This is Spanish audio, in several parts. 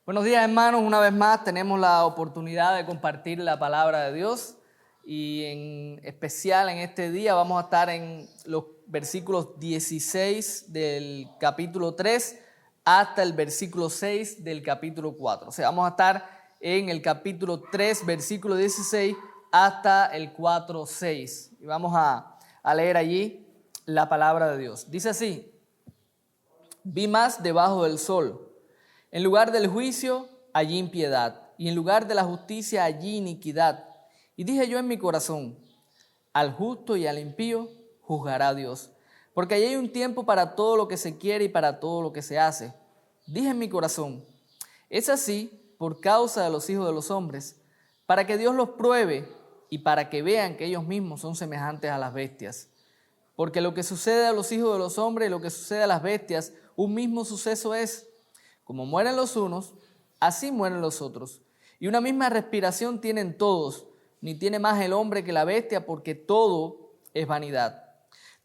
Buenos días, hermanos. Una vez más tenemos la oportunidad de compartir la palabra de Dios y en especial en este día vamos a estar en los versículos 16 del capítulo 3 hasta el versículo 6 del capítulo 4. O sea, vamos a estar en el capítulo 3, versículo 16 hasta el 4, 6. Y vamos a leer allí la palabra de Dios. Dice así: vi más debajo del sol. En lugar del juicio, allí impiedad, y en lugar de la justicia, allí iniquidad. Y dije yo en mi corazón: al justo y al impío juzgará Dios, porque allí hay un tiempo para todo lo que se quiere y para todo lo que se hace. Dije en mi corazón: es así por causa de los hijos de los hombres, para que Dios los pruebe y para que vean que ellos mismos son semejantes a las bestias. Porque lo que sucede a los hijos de los hombres y lo que sucede a las bestias, un mismo suceso es. Como mueren los unos, así mueren los otros. Y una misma respiración tienen todos, ni tiene más el hombre que la bestia, porque todo es vanidad.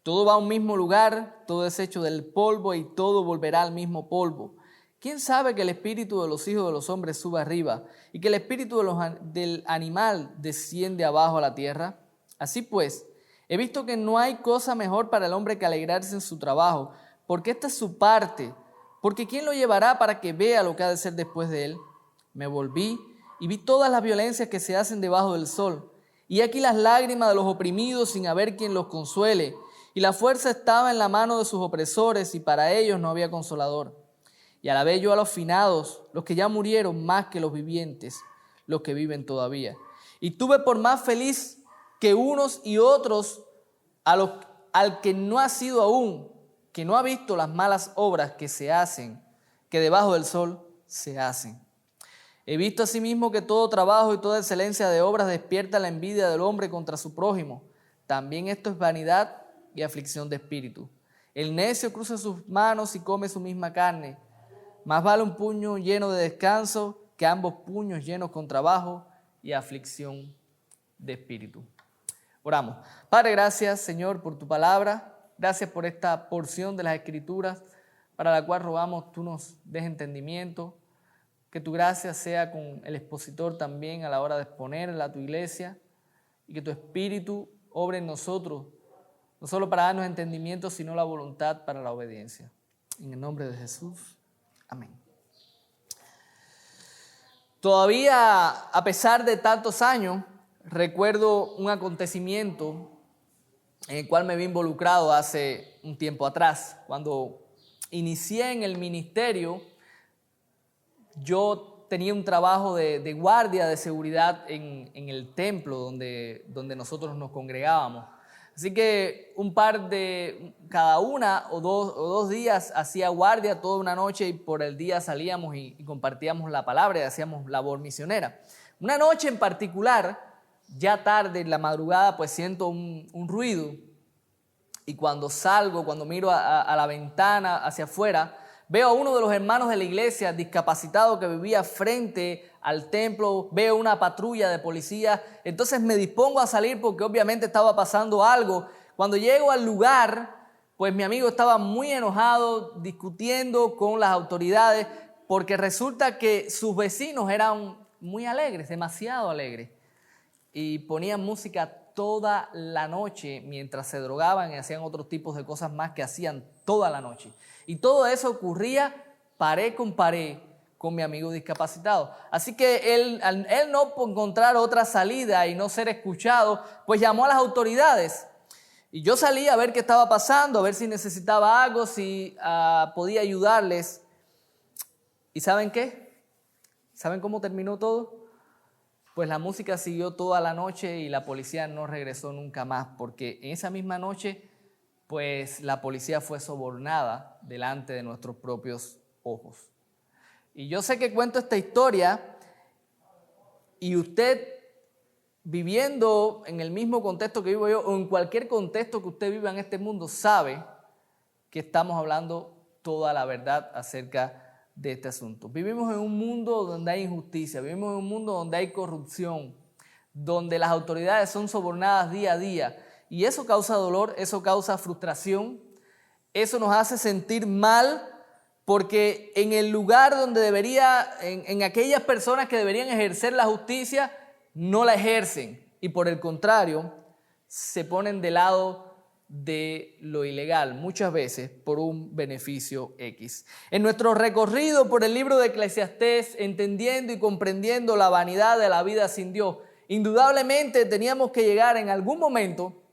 Todo va a un mismo lugar, todo es hecho del polvo y todo volverá al mismo polvo. ¿Quién sabe que el espíritu de los hijos de los hombres sube arriba y que el espíritu del animal desciende abajo a la tierra? Así pues, he visto que no hay cosa mejor para el hombre que alegrarse en su trabajo, porque esta es su parte. Porque ¿quién lo llevará para que vea lo que ha de ser después de él? Me volví y vi todas las violencias que se hacen debajo del sol. Y aquí las lágrimas de los oprimidos sin haber quien los consuele. Y la fuerza estaba en la mano de sus opresores y para ellos no había consolador. Y alabé yo a los finados, los que ya murieron más que los vivientes, los que viven todavía. Y tuve por más feliz que unos y otros al que no ha sido aún, que no ha visto las malas obras que se hacen, que debajo del sol se hacen. He visto asimismo que todo trabajo y toda excelencia de obras despierta la envidia del hombre contra su prójimo. También esto es vanidad y aflicción de espíritu. El necio cruza sus manos y come su misma carne. Más vale un puño lleno de descanso que ambos puños llenos con trabajo y aflicción de espíritu. Oramos. Padre, gracias, Señor, por tu palabra. Gracias por esta porción de las Escrituras para la cual rogamos tú nos des entendimiento, que tu gracia sea con el expositor también a la hora de exponerla a tu iglesia y que tu Espíritu obre en nosotros, no solo para darnos entendimiento, sino la voluntad para la obediencia. En el nombre de Jesús. Amén. Todavía, a pesar de tantos años, recuerdo un acontecimiento en el cual me vi involucrado hace un tiempo atrás. Cuando inicié en el ministerio, yo tenía un trabajo de guardia de seguridad en el templo donde nosotros nos congregábamos. Así que cada una o dos días hacía guardia toda una noche y por el día salíamos y compartíamos la palabra y hacíamos labor misionera. Una noche en particular, ya tarde en la madrugada, pues siento un ruido y cuando miro a la ventana hacia afuera, veo a uno de los hermanos de la iglesia discapacitado que vivía frente al templo, veo una patrulla de policía, entonces me dispongo a salir porque obviamente estaba pasando algo. Cuando llego al lugar, pues mi amigo estaba muy enojado, discutiendo con las autoridades, porque resulta que sus vecinos eran muy alegres, demasiado alegres. Y ponían música toda la noche mientras se drogaban y hacían otros tipos de cosas más que hacían toda la noche. Y todo eso ocurría pared con pared con mi amigo discapacitado. Así que él no encontrar otra salida y no ser escuchado, pues llamó a las autoridades. Y yo salí a ver qué estaba pasando, a ver si necesitaba algo, si podía ayudarles. ¿Y saben qué? ¿Saben cómo terminó todo? Pues la música siguió toda la noche y la policía no regresó nunca más, porque en esa misma noche, pues la policía fue sobornada delante de nuestros propios ojos. Y yo sé que cuento esta historia y usted, viviendo en el mismo contexto que vivo yo o en cualquier contexto que usted viva en este mundo, sabe que estamos hablando toda la verdad acerca de este asunto. Vivimos en un mundo donde hay injusticia, vivimos en un mundo donde hay corrupción, donde las autoridades son sobornadas día a día y eso causa dolor, eso causa frustración, eso nos hace sentir mal Porque en el lugar donde en aquellas personas que deberían ejercer la justicia, no la ejercen. Y por el contrario, se ponen del lado de lo ilegal, muchas veces por un beneficio X. En nuestro recorrido por el libro de Eclesiastés, entendiendo y comprendiendo la vanidad de la vida sin Dios, indudablemente teníamos que llegar en algún momento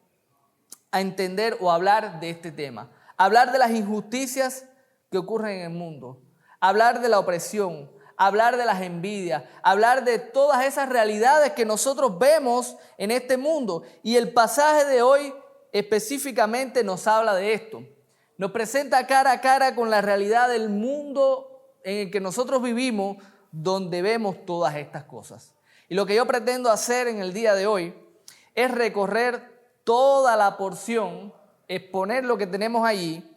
a entender o hablar de este tema. Hablar de las injusticias que ocurren en el mundo. Hablar de la opresión. Hablar de las envidias. Hablar de todas esas realidades que nosotros vemos en este mundo. Y el pasaje de hoy específicamente nos habla de esto. Nos presenta cara a cara con la realidad del mundo en el que nosotros vivimos, donde vemos todas estas cosas. Y lo que yo pretendo hacer en el día de hoy es recorrer toda la porción, exponer lo que tenemos allí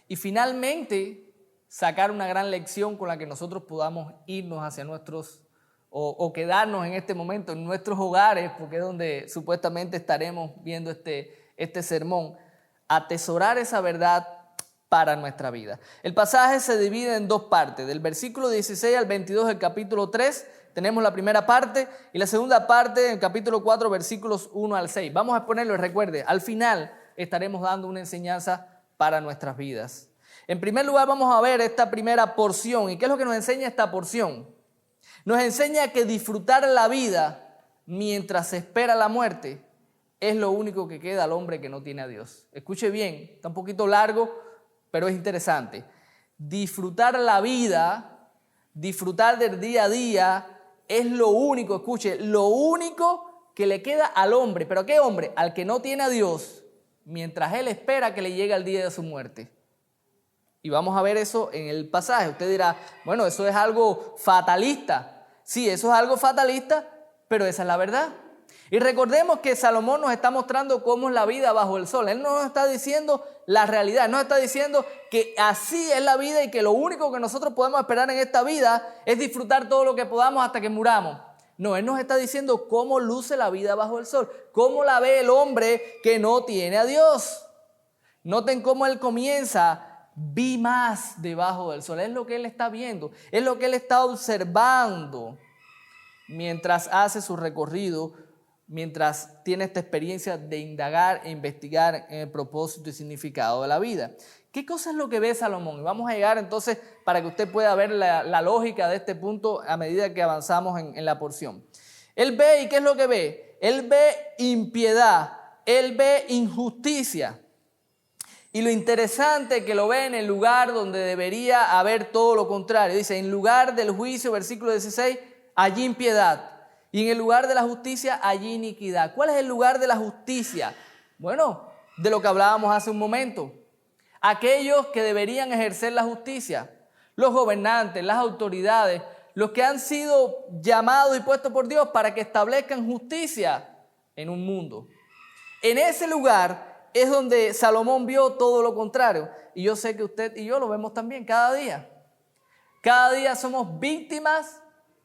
y finalmente sacar una gran lección con la que nosotros podamos irnos hacia nuestros o quedarnos en este momento en nuestros hogares, porque es donde supuestamente estaremos viendo este sermón, atesorar esa verdad para nuestra vida. El pasaje se divide en dos partes, del versículo 16 al 22 del capítulo 3, tenemos la primera parte y la segunda parte en el capítulo 4, versículos 1 al 6. Vamos a exponerlo y recuerde, al final estaremos dando una enseñanza para nuestras vidas. En primer lugar vamos a ver esta primera porción. ¿Y qué es lo que nos enseña esta porción? Nos enseña que disfrutar la vida mientras se espera la muerte es lo único que queda al hombre que no tiene a Dios. Escuche bien, está un poquito largo, pero es interesante. Disfrutar la vida, disfrutar del día a día, es lo único, escuche, lo único que le queda al hombre. ¿Pero a qué hombre? Al que no tiene a Dios, mientras él espera que le llegue el día de su muerte. Y vamos a ver eso en el pasaje. Usted dirá, bueno, eso es algo fatalista. Sí, eso es algo fatalista, pero esa es la verdad. Y recordemos que Salomón nos está mostrando cómo es la vida bajo el sol. Él no nos está diciendo la realidad, nos está diciendo que así es la vida y que lo único que nosotros podemos esperar en esta vida es disfrutar todo lo que podamos hasta que muramos. No, él nos está diciendo cómo luce la vida bajo el sol, cómo la ve el hombre que no tiene a Dios. Noten cómo él comienza. Vi más debajo del sol. Es lo que él está viendo. Es lo que él está observando mientras hace su recorrido, mientras tiene esta experiencia de indagar e investigar en el propósito y significado de la vida. ¿Qué cosa es lo que ve Salomón? Y vamos a llegar entonces para que usted pueda ver la lógica de este punto a medida que avanzamos en la porción. Él ve, ¿y qué es lo que ve? Él ve impiedad, él ve injusticia. Y lo interesante es que lo ve en el lugar donde debería haber todo lo contrario. Dice, en lugar del juicio, versículo 16, allí impiedad. Y en el lugar de la justicia, allí iniquidad. ¿Cuál es el lugar de la justicia? Bueno, de lo que hablábamos hace un momento. Aquellos que deberían ejercer la justicia, los gobernantes, las autoridades, los que han sido llamados y puestos por Dios para que establezcan justicia en un mundo. En ese lugar es donde Salomón vio todo lo contrario. Y yo sé que usted y yo lo vemos también cada día. Cada día somos víctimas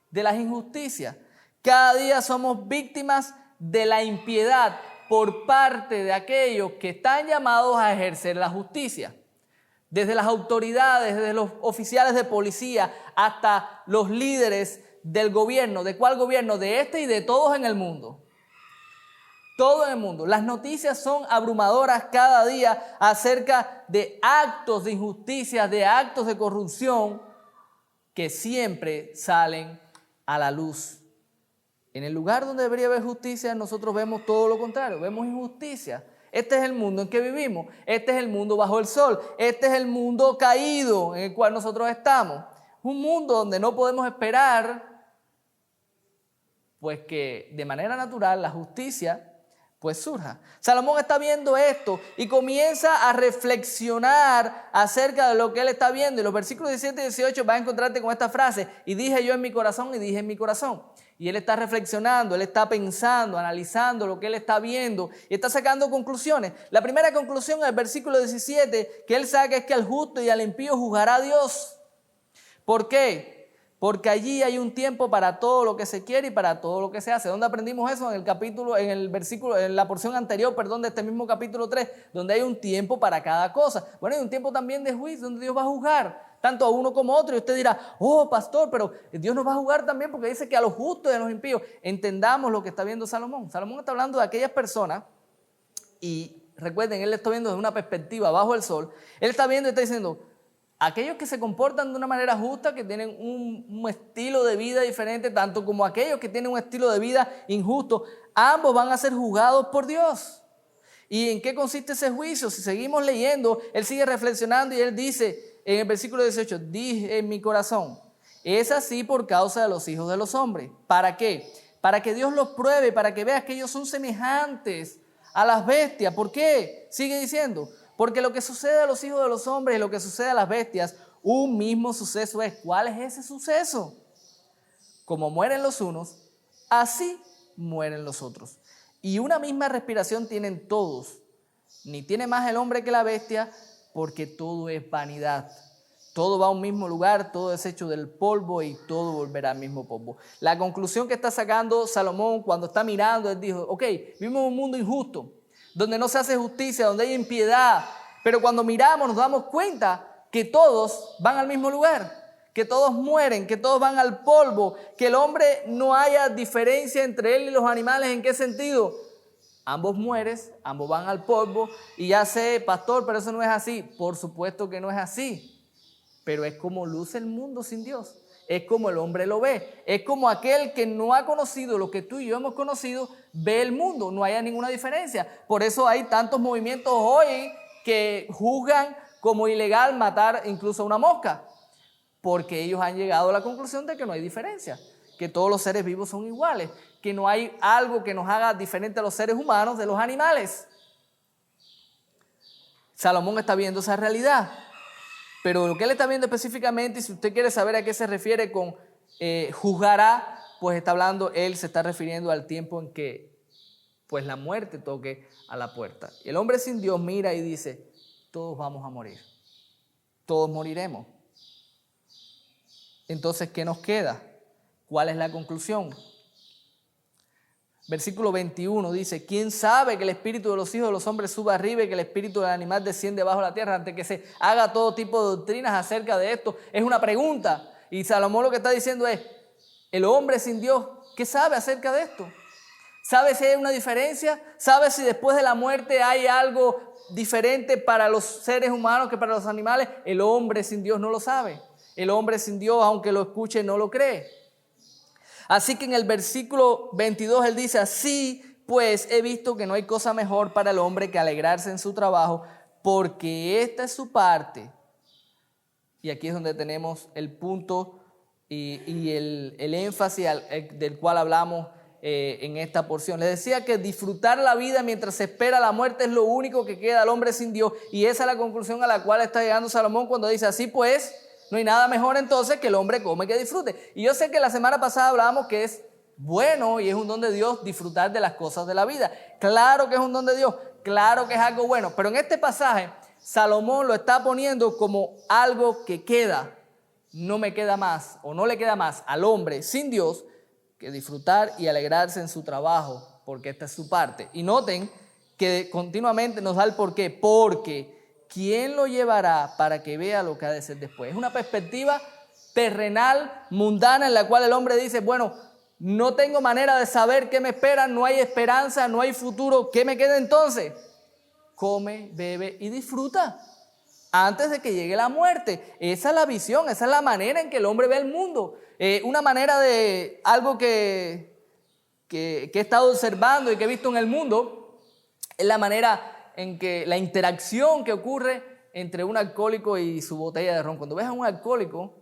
de las injusticias. Cada día somos víctimas de la impiedad por parte de aquellos que están llamados a ejercer la justicia. Desde las autoridades, desde los oficiales de policía hasta los líderes del gobierno. ¿De cuál gobierno? De este y de todos en el mundo. Todo en el mundo. Las noticias son abrumadoras cada día acerca de actos de injusticia, de actos de corrupción que siempre salen a la luz. En el lugar donde debería haber justicia, nosotros vemos todo lo contrario, vemos injusticia. Este es el mundo en que vivimos, este es el mundo bajo el sol, este es el mundo caído en el cual nosotros estamos. Un mundo donde no podemos esperar, pues que de manera natural la justicia pues surja. Salomón está viendo esto y comienza a reflexionar acerca de lo que él está viendo. Y los versículos 17 y 18 vas a encontrarte con esta frase: y dije yo en mi corazón, y dije en mi corazón. Y él está reflexionando, él está pensando, analizando lo que él está viendo y está sacando conclusiones. La primera conclusión en el versículo 17 que él saca es que al justo y al impío juzgará a Dios. ¿Por qué? Porque allí hay un tiempo para todo lo que se quiere y para todo lo que se hace. ¿Dónde aprendimos eso? En la porción anterior, de este mismo capítulo 3, donde hay un tiempo para cada cosa. Bueno, hay un tiempo también de juicio, donde Dios va a juzgar. tanto a uno como a otro. Y usted dirá, oh pastor, pero Dios nos va a juzgar también porque dice que a los justos y a los impíos. Entendamos lo que está viendo Salomón. Salomón está hablando de aquellas personas y recuerden, él está viendo desde una perspectiva bajo el sol. Él está viendo y está diciendo, aquellos que se comportan de una manera justa, que tienen un estilo de vida diferente, tanto como aquellos que tienen un estilo de vida injusto, ambos van a ser juzgados por Dios. ¿Y en qué consiste ese juicio? Si seguimos leyendo, él sigue reflexionando y él dice en el versículo 18, dije en mi corazón, es así por causa de los hijos de los hombres. ¿Para qué? Para que Dios los pruebe, para que veas que ellos son semejantes a las bestias. ¿Por qué? Sigue diciendo, porque lo que sucede a los hijos de los hombres y lo que sucede a las bestias, un mismo suceso es. ¿Cuál es ese suceso? Como mueren los unos, así mueren los otros. Y una misma respiración tienen todos. Ni tiene más el hombre que la bestia, porque todo es vanidad. Todo va a un mismo lugar, todo es hecho del polvo y todo volverá al mismo polvo. La conclusión que está sacando Salomón cuando está mirando, él dijo, ok, vivimos en un mundo injusto, donde no se hace justicia, donde hay impiedad, pero cuando miramos nos damos cuenta que todos van al mismo lugar, que todos mueren, que todos van al polvo, que el hombre no haya diferencia entre él y los animales. ¿En qué sentido? Ambos mueren, ambos van al polvo. Y ya sé, pastor, pero eso no es así. Por supuesto que no es así, pero es como luce el mundo sin Dios. Es como el hombre lo ve. Es como aquel que no ha conocido lo que tú y yo hemos conocido, ve el mundo. No haya ninguna diferencia. Por eso hay tantos movimientos hoy que juzgan como ilegal matar incluso a una mosca, porque ellos han llegado a la conclusión de que no hay diferencia, que todos los seres vivos son iguales, que no hay algo que nos haga diferente a los seres humanos de los animales. Salomón está viendo esa realidad, pero lo que él está viendo específicamente, y si usted quiere saber a qué se refiere con juzgará, pues está hablando, él se está refiriendo al tiempo en que pues la muerte toque a la puerta. Y el hombre sin Dios mira y dice, todos vamos a morir, todos moriremos. Entonces, ¿qué nos queda? ¿Cuál es la conclusión? Versículo 21 dice, ¿quién sabe que el espíritu de los hijos de los hombres suba arriba y que el espíritu del animal desciende bajo la tierra? Antes que se haga todo tipo de doctrinas acerca de esto, es una pregunta. Y Salomón lo que está diciendo es, el hombre sin Dios, ¿qué sabe acerca de esto? ¿Sabe si hay una diferencia? ¿Sabe si después de la muerte hay algo diferente para los seres humanos que para los animales? El hombre sin Dios no lo sabe. El hombre sin Dios, aunque lo escuche, no lo cree. Así que en el versículo 22 él dice, así pues he visto que no hay cosa mejor para el hombre que alegrarse en su trabajo, porque esta es su parte. Y aquí es donde tenemos el punto y el énfasis del cual hablamos en esta porción. Les decía que disfrutar la vida mientras se espera la muerte es lo único que queda al hombre sin Dios. Y esa es la conclusión a la cual está llegando Salomón cuando dice, así pues, no hay nada mejor entonces que el hombre come que disfrute. Y yo sé que la semana pasada hablábamos que es bueno y es un don de Dios disfrutar de las cosas de la vida. Claro que es un don de Dios, claro que es algo bueno. Pero en este pasaje, Salomón lo está poniendo como algo que queda. No me queda más o no le queda más al hombre sin Dios que disfrutar y alegrarse en su trabajo, porque esta es su parte. Y noten que continuamente nos da el porqué. Porque ¿quién lo llevará para que vea lo que ha de ser después? Es una perspectiva terrenal, mundana, en la cual el hombre dice, bueno, no tengo manera de saber qué me espera, no hay esperanza, no hay futuro. ¿Qué me queda entonces? Come, bebe y disfruta antes de que llegue la muerte. Esa es la visión, esa es la manera en que el hombre ve el mundo. Una manera de algo que he estado observando y que he visto en el mundo es la manera en que la interacción que ocurre entre un alcohólico y su botella de ron. Cuando ves a un alcohólico,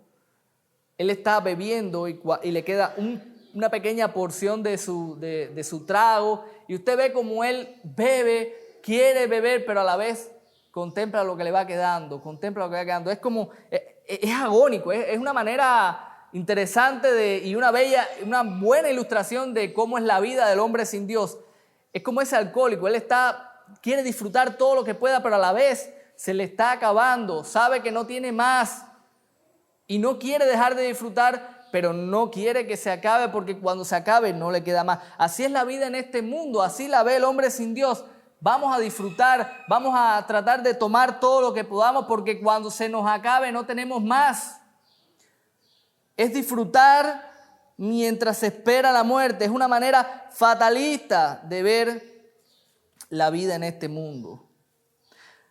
él está bebiendo y le queda una pequeña porción de su trago y usted ve como él bebe, quiere beber, pero a la vez contempla lo que le va quedando, Es como, es agónico, es una manera interesante y una buena ilustración de cómo es la vida del hombre sin Dios. Es como ese alcohólico, él quiere disfrutar todo lo que pueda, pero a la vez se le está acabando, sabe que no tiene más y no quiere dejar de disfrutar, pero no quiere que se acabe porque cuando se acabe no le queda más. Así es la vida en este mundo, así la ve el hombre sin Dios. vamos a disfrutar, vamos a tratar de tomar todo lo que podamos porque cuando se nos acabe no tenemos más. Es disfrutar mientras se espera la muerte. Es una manera fatalista de ver la vida en este mundo.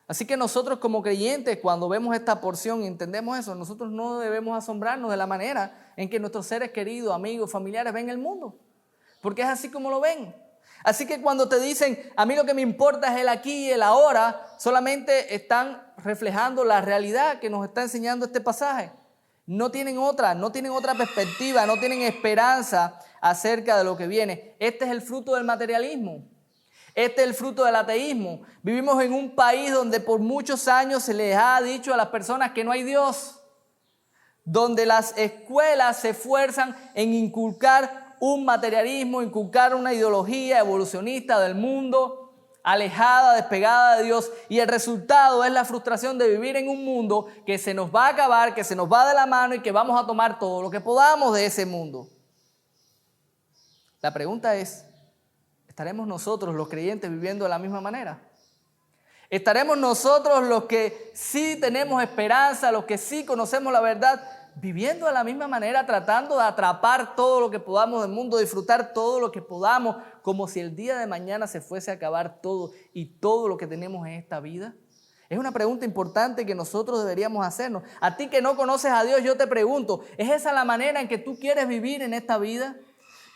Así que nosotros como creyentes, cuando vemos esta porción y entendemos eso, nosotros no debemos asombrarnos de la manera en que nuestros seres queridos, amigos, familiares ven el mundo. Porque es así como lo ven. Así que cuando te dicen, a mí lo que me importa es el aquí y el ahora, solamente están reflejando la realidad que nos está enseñando este pasaje. No tienen otra perspectiva, no tienen esperanza acerca de lo que viene. Este es el fruto del materialismo. Este es el fruto del ateísmo. Vivimos en un país donde por muchos años se les ha dicho a las personas que no hay Dios. Donde las escuelas se esfuerzan en inculcar un materialismo, inculcar una ideología evolucionista del mundo, alejada, despegada de Dios, y el resultado es la frustración de vivir en un mundo que se nos va a acabar, que se nos va de la mano y que vamos a tomar todo lo que podamos de ese mundo. La pregunta es, ¿estaremos nosotros los creyentes viviendo de la misma manera? ¿Estaremos nosotros los que sí tenemos esperanza, los que sí conocemos la verdad, viviendo de la misma manera, tratando de atrapar todo lo que podamos del mundo, disfrutar todo lo que podamos, como si el día de mañana se fuese a acabar todo y todo lo que tenemos en esta vida? Es una pregunta importante que nosotros deberíamos hacernos. A ti que no conoces a Dios, yo te pregunto, ¿es esa la manera en que tú quieres vivir en esta vida?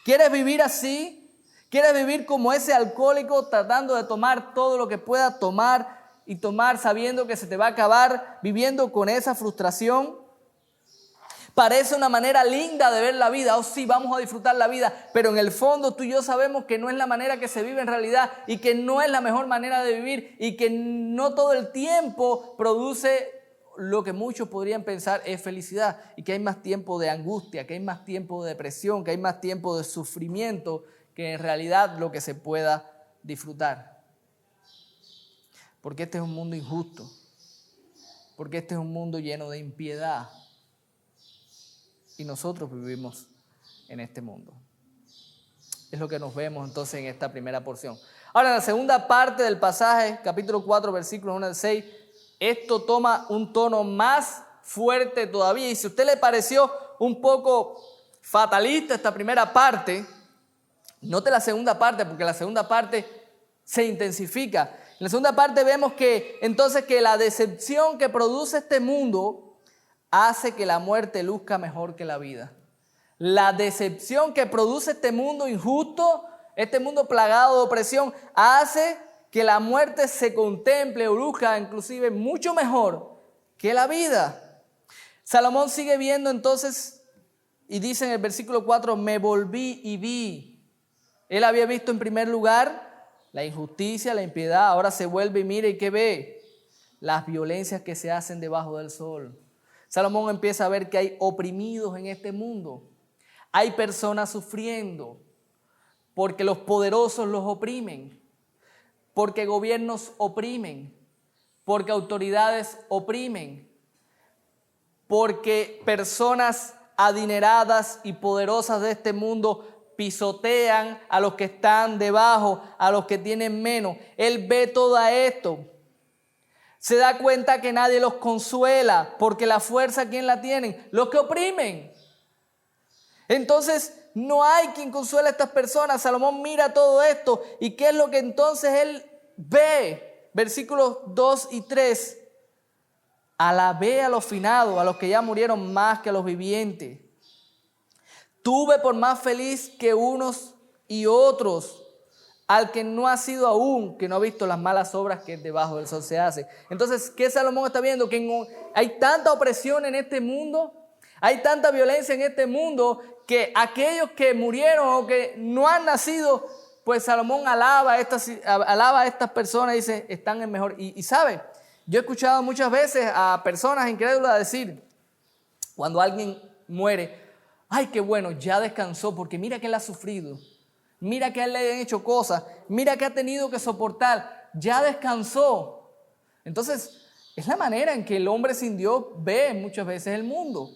¿Quieres vivir así? ¿Quieres vivir como ese alcohólico, tratando de tomar todo lo que pueda tomar y tomar sabiendo que se te va a acabar, viviendo con esa frustración? Parece una manera linda de ver la vida. Oh, sí, vamos a disfrutar la vida. Pero en el fondo tú y yo sabemos que no es la manera que se vive en realidad y que no es la mejor manera de vivir y que no todo el tiempo produce lo que muchos podrían pensar es felicidad y que hay más tiempo de angustia, que hay más tiempo de depresión, que hay más tiempo de sufrimiento que en realidad lo que se pueda disfrutar. Porque este es un mundo injusto. Porque este es un mundo lleno de impiedad. Y nosotros vivimos en este mundo. Es lo que nos vemos entonces en esta primera porción. Ahora, en la segunda parte del pasaje, capítulo 4, versículos 1 al 6, esto toma un tono más fuerte todavía. Y si a usted le pareció un poco fatalista esta primera parte, note la segunda parte, porque la segunda parte se intensifica. En la segunda parte vemos que entonces que la decepción que produce este mundo hace que la muerte luzca mejor que la vida. La decepción que produce este mundo injusto, este mundo plagado de opresión, hace que la muerte se contemple o luzca inclusive mucho mejor que la vida. Salomón sigue viendo entonces y dice en el versículo 4, me volví y vi. Él había visto en primer lugar la injusticia, la impiedad, ahora se vuelve y mira y ¿qué ve? Las violencias que se hacen debajo del sol. Salomón empieza a ver que hay oprimidos en este mundo. Hay personas sufriendo porque los poderosos los oprimen, porque gobiernos oprimen, porque autoridades oprimen, porque personas adineradas y poderosas de este mundo pisotean a los que están debajo, a los que tienen menos. Él ve todo esto. Se da cuenta que nadie los consuela porque la fuerza, ¿quién la tienen? Los que oprimen. Entonces no hay quien consuela a estas personas. Salomón mira todo esto y ¿qué es lo que entonces él ve? Versículos 2 y 3. Alabé a los finados, a los que ya murieron más que a los vivientes. Tuve por más feliz que unos y otros al que no ha sido aún, que no ha visto las malas obras que debajo del sol se hace. Entonces, ¿qué Salomón está viendo? Que hay tanta opresión en este mundo, hay tanta violencia en este mundo, que aquellos que murieron o que no han nacido, pues Salomón alaba a estas personas y dice, están en mejor. Y sabe, yo he escuchado muchas veces a personas incrédulas decir, cuando alguien muere, ay, qué bueno, ya descansó, porque mira que él ha sufrido. Mira que a él le han hecho cosas, mira que ha tenido que soportar, ya descansó. Entonces, es la manera en que el hombre sin Dios ve muchas veces el mundo.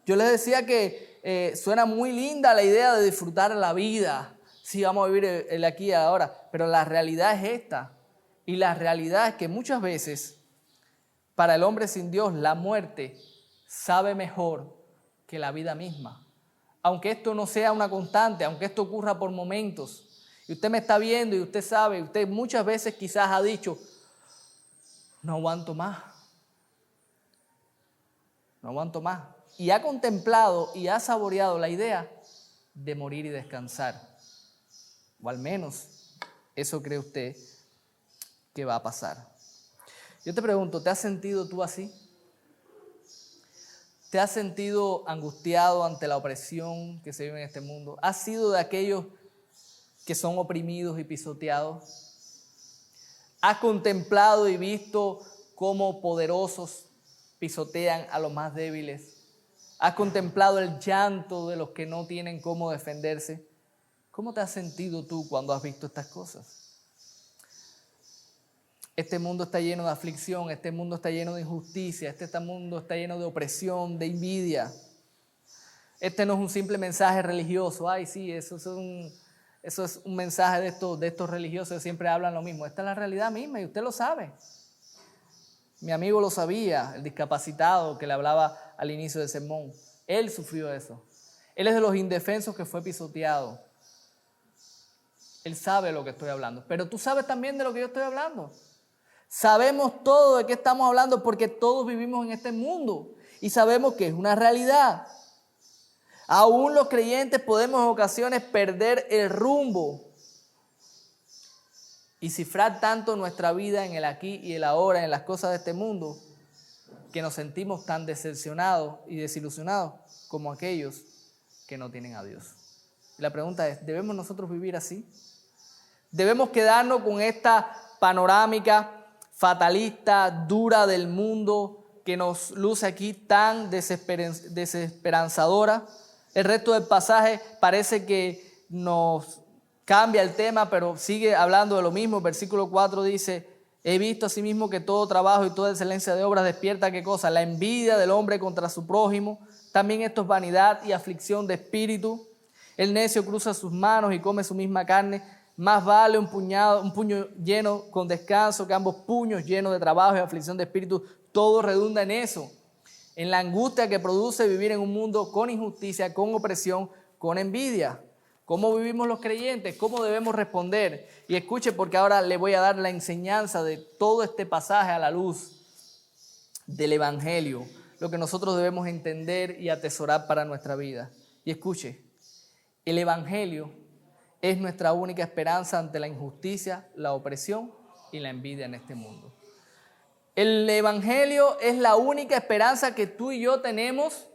Yo les decía que suena muy linda la idea de disfrutar la vida. Sí, vamos a vivir el aquí y ahora, pero la realidad es esta. Y la realidad es que muchas veces para el hombre sin Dios la muerte sabe mejor que la vida misma. Aunque esto no sea una constante, aunque esto ocurra por momentos. Y usted me está viendo y usted sabe, usted muchas veces quizás ha dicho, no aguanto más. No aguanto más. Y ha contemplado y ha saboreado la idea de morir y descansar. O al menos eso cree usted que va a pasar. Yo te pregunto, ¿te has sentido tú así? ¿Te has sentido angustiado ante la opresión que se vive en este mundo? ¿Has sido de aquellos que son oprimidos y pisoteados? ¿Has contemplado y visto cómo poderosos pisotean a los más débiles? ¿Has contemplado el llanto de los que no tienen cómo defenderse? ¿Cómo te has sentido tú cuando has visto estas cosas? Este mundo está lleno de aflicción, este mundo está lleno de injusticia, este mundo está lleno de opresión, de envidia. Este no es un simple mensaje religioso. Ay, sí, eso es un mensaje de estos religiosos que siempre hablan lo mismo. Esta es la realidad misma y usted lo sabe. Mi amigo lo sabía, el discapacitado que le hablaba al inicio del sermón. Él sufrió eso. Él es de los indefensos que fue pisoteado. Él sabe de lo que estoy hablando. Pero tú sabes también de lo que yo estoy hablando. Sabemos todo de qué estamos hablando porque todos vivimos en este mundo y sabemos que es una realidad. Aún los creyentes podemos en ocasiones perder el rumbo y cifrar tanto nuestra vida en el aquí y el ahora, en las cosas de este mundo, que nos sentimos tan decepcionados y desilusionados como aquellos que no tienen a Dios. Y la pregunta es, ¿debemos nosotros vivir así? ¿Debemos quedarnos con esta panorámica fatalista, dura del mundo que nos luce aquí tan desesperanzadora? El resto del pasaje parece que nos cambia el tema, pero sigue hablando de lo mismo. Versículo 4 dice, he visto asimismo que todo trabajo y toda excelencia de obras despierta, ¿qué cosa? La envidia del hombre contra su prójimo. También esto es vanidad y aflicción de espíritu. El necio cruza sus manos y come su misma carne. Más vale un puño lleno con descanso que ambos puños llenos de trabajo y aflicción de espíritu. Todo redunda en eso, en la angustia que produce vivir en un mundo con injusticia, con opresión, con envidia. ¿Cómo vivimos los creyentes? ¿Cómo debemos responder? Y escuche, porque ahora le voy a dar la enseñanza de todo este pasaje a la luz del Evangelio, lo que nosotros debemos entender y atesorar para nuestra vida. Y escuche, el Evangelio es nuestra única esperanza ante la injusticia, la opresión y la envidia en este mundo. El Evangelio es la única esperanza que tú y yo tenemos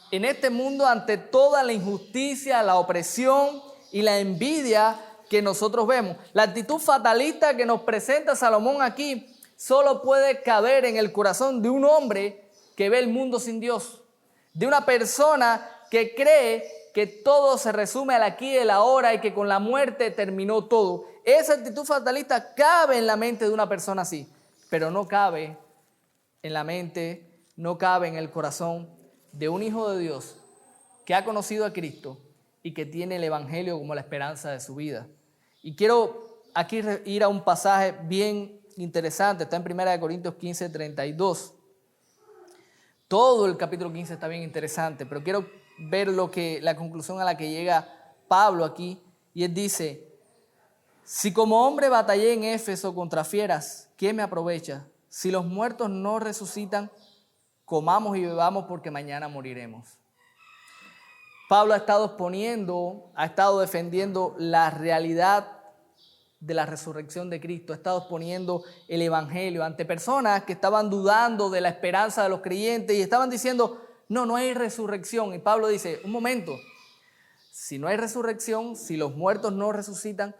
en este mundo ante toda la injusticia, la opresión y la envidia que nosotros vemos. La actitud fatalista que nos presenta Salomón aquí solo puede caber en el corazón de un hombre que ve el mundo sin Dios, de una persona que cree que todo se resume al aquí y el ahora y que con la muerte terminó todo. Esa actitud fatalista cabe en la mente de una persona así, pero no cabe en la mente, no cabe en el corazón de un hijo de Dios que ha conocido a Cristo y que tiene el Evangelio como la esperanza de su vida. Y quiero aquí ir a un pasaje bien interesante, está en 1 Corintios 15, 32. Todo el capítulo 15 está bien interesante, pero quiero ver la conclusión a la que llega Pablo aquí, y él dice, si como hombre batallé en Éfeso contra fieras, ¿qué me aprovecha? Si los muertos no resucitan, comamos y bebamos porque mañana moriremos. Pablo ha estado defendiendo la realidad de la resurrección de Cristo, ha estado exponiendo el Evangelio ante personas que estaban dudando de la esperanza de los creyentes y estaban diciendo, no hay resurrección. Y Pablo dice, un momento, si no hay resurrección, si los muertos no resucitan,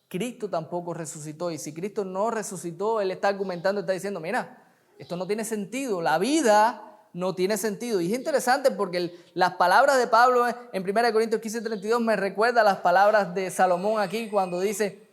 Cristo tampoco resucitó. Y si Cristo no resucitó, él está argumentando, está diciendo, mira, esto no tiene sentido, la vida no tiene sentido. Y es interesante porque las palabras de Pablo en 1 Corintios 15, 32 me recuerda las palabras de Salomón aquí cuando dice,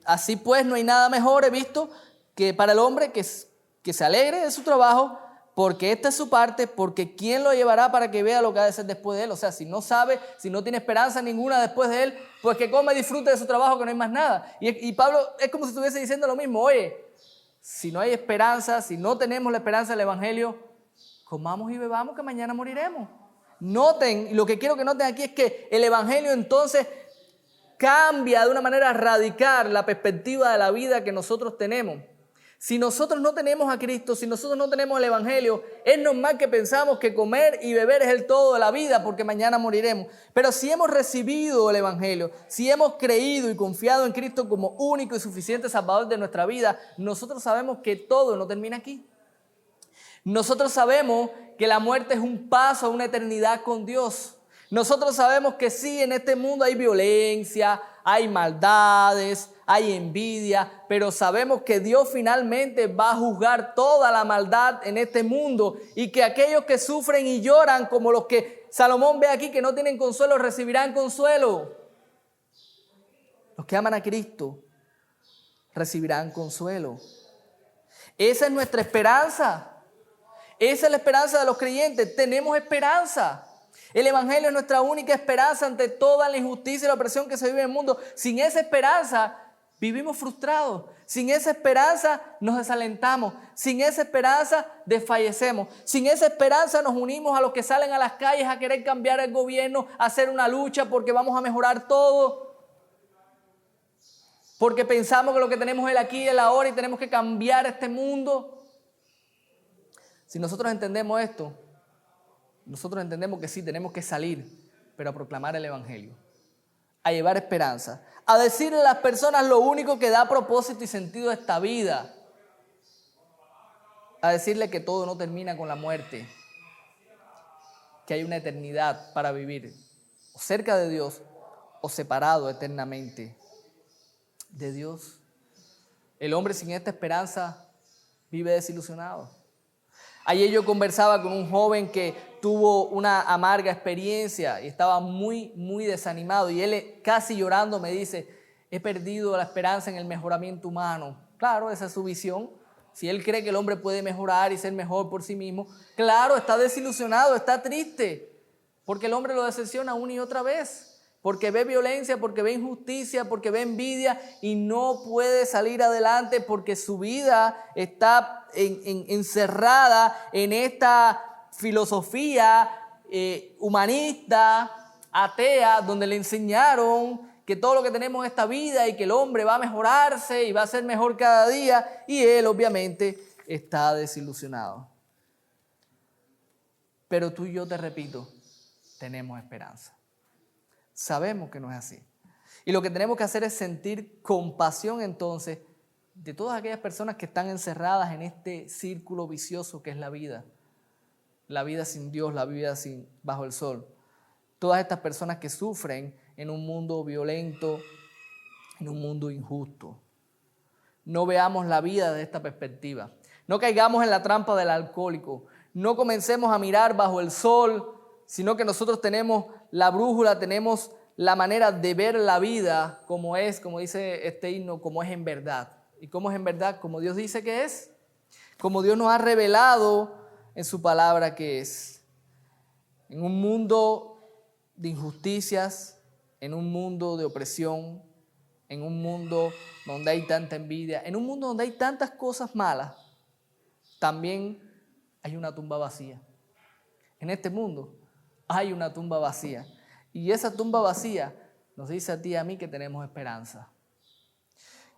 así pues no hay nada mejor, he visto, que para el hombre que se alegre de su trabajo porque esta es su parte, porque ¿quién lo llevará para que vea lo que ha de ser después de él? O sea, si no sabe, si no tiene esperanza ninguna después de él, pues que coma y disfrute de su trabajo, que no hay más nada. Y Pablo es como si estuviese diciendo lo mismo. Oye, si no hay esperanza, si no tenemos la esperanza del Evangelio, comamos y bebamos que mañana moriremos. Noten, y lo que quiero que noten aquí es que el Evangelio entonces cambia de una manera radical la perspectiva de la vida que nosotros tenemos. Si nosotros no tenemos a Cristo, si nosotros no tenemos el Evangelio, es normal que pensamos que comer y beber es el todo de la vida porque mañana moriremos. Pero si hemos recibido el Evangelio, si hemos creído y confiado en Cristo como único y suficiente Salvador de nuestra vida, nosotros sabemos que todo no termina aquí. Nosotros sabemos que la muerte es un paso a una eternidad con Dios. Nosotros sabemos que sí, en este mundo hay violencia, hay maldades, hay envidia, pero sabemos que Dios finalmente va a juzgar toda la maldad en este mundo y que aquellos que sufren y lloran, como los que Salomón ve aquí que no tienen consuelo, recibirán consuelo. Los que aman a Cristo recibirán consuelo. Esa es nuestra esperanza. Esa es la esperanza de los creyentes. Tenemos esperanza. El Evangelio es nuestra única esperanza ante toda la injusticia y la opresión que se vive en el mundo. Sin esa esperanza vivimos frustrados. Sin esa esperanza nos desalentamos. Sin esa esperanza desfallecemos. Sin esa esperanza nos unimos a los que salen a las calles a querer cambiar el gobierno, a hacer una lucha porque vamos a mejorar todo. Porque pensamos que lo que tenemos es el aquí y el ahora y tenemos que cambiar este mundo. Si nosotros entendemos esto, nosotros entendemos que sí, tenemos que salir, pero a proclamar el Evangelio, a llevar esperanza, a decirle a las personas lo único que da propósito y sentido a esta vida, a decirle que todo no termina con la muerte, que hay una eternidad para vivir, o cerca de Dios, o separado eternamente de Dios. El hombre sin esta esperanza vive desilusionado. Ayer yo conversaba con un joven que tuvo una amarga experiencia y estaba muy desanimado y él casi llorando me dice, he perdido la esperanza en el mejoramiento humano. Claro, esa es su visión. Si él cree que el hombre puede mejorar y ser mejor por sí mismo, claro, está desilusionado, está triste, porque el hombre lo decepciona una y otra vez. Porque ve violencia, porque ve injusticia, porque ve envidia y no puede salir adelante porque su vida está encerrada en esta filosofía humanista, atea, donde le enseñaron que todo lo que tenemos en esta vida y que el hombre va a mejorarse y va a ser mejor cada día y él obviamente está desilusionado. Pero tú y yo, te repito, tenemos esperanza. Sabemos que no es así. Y lo que tenemos que hacer es sentir compasión entonces de todas aquellas personas que están encerradas en este círculo vicioso que es la vida. La vida sin Dios, la vida bajo el sol. Todas estas personas que sufren en un mundo violento, en un mundo injusto. No veamos la vida desde esta perspectiva. No caigamos en la trampa del alcohólico. No comencemos a mirar bajo el sol, sino que nosotros tenemos la brújula, tenemos la manera de ver la vida como es, como dice este himno, como es en verdad. ¿Y cómo es en verdad? Como Dios dice que es, como Dios nos ha revelado en su palabra que es. En un mundo de injusticias, en un mundo de opresión, en un mundo donde hay tanta envidia, en un mundo donde hay tantas cosas malas, también hay una tumba vacía. En este mundo hay una tumba vacía. Y esa tumba vacía nos dice a ti y a mí que tenemos esperanza.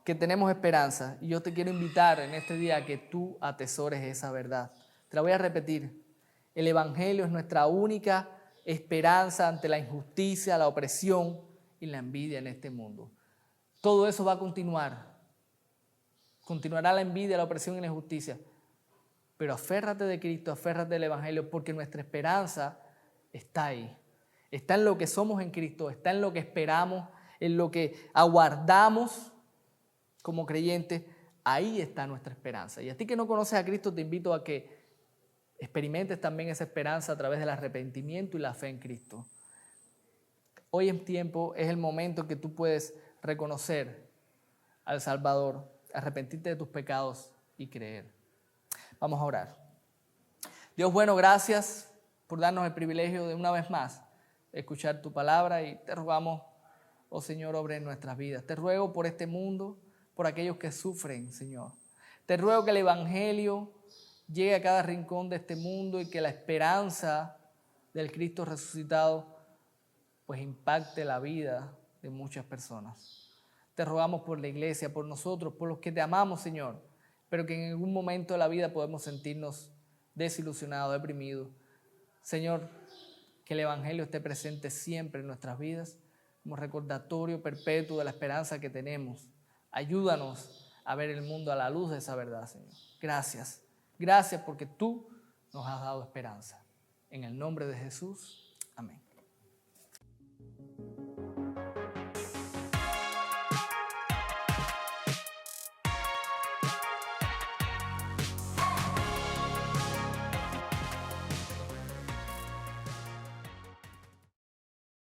Que tenemos esperanza. Y yo te quiero invitar en este día a que tú atesores esa verdad. Te la voy a repetir. El Evangelio es nuestra única esperanza ante la injusticia, la opresión y la envidia en este mundo. Todo eso va a continuar. Continuará la envidia, la opresión y la injusticia. Pero aférrate de Cristo, aférrate del Evangelio, porque nuestra esperanza está ahí. Está en lo que somos en Cristo, está en lo que esperamos, en lo que aguardamos como creyentes. Ahí está nuestra esperanza. Y a ti que no conoces a Cristo, te invito a que experimentes también esa esperanza a través del arrepentimiento y la fe en Cristo. Hoy en tiempo es el momento que tú puedes reconocer al Salvador, arrepentirte de tus pecados y creer. Vamos a orar. Dios bueno, gracias por darnos el privilegio de una vez más escuchar tu palabra y te rogamos, oh Señor, obra en nuestras vidas. Te ruego por este mundo, por aquellos que sufren, Señor. Te ruego que el Evangelio llegue a cada rincón de este mundo y que la esperanza del Cristo resucitado pues impacte la vida de muchas personas. Te rogamos por la iglesia, por nosotros, por los que te amamos, Señor, pero que en algún momento de la vida podemos sentirnos desilusionados, deprimidos. Señor, que el Evangelio esté presente siempre en nuestras vidas como recordatorio perpetuo de la esperanza que tenemos. Ayúdanos a ver el mundo a la luz de esa verdad, Señor. Gracias. Gracias porque tú nos has dado esperanza. En el nombre de Jesús.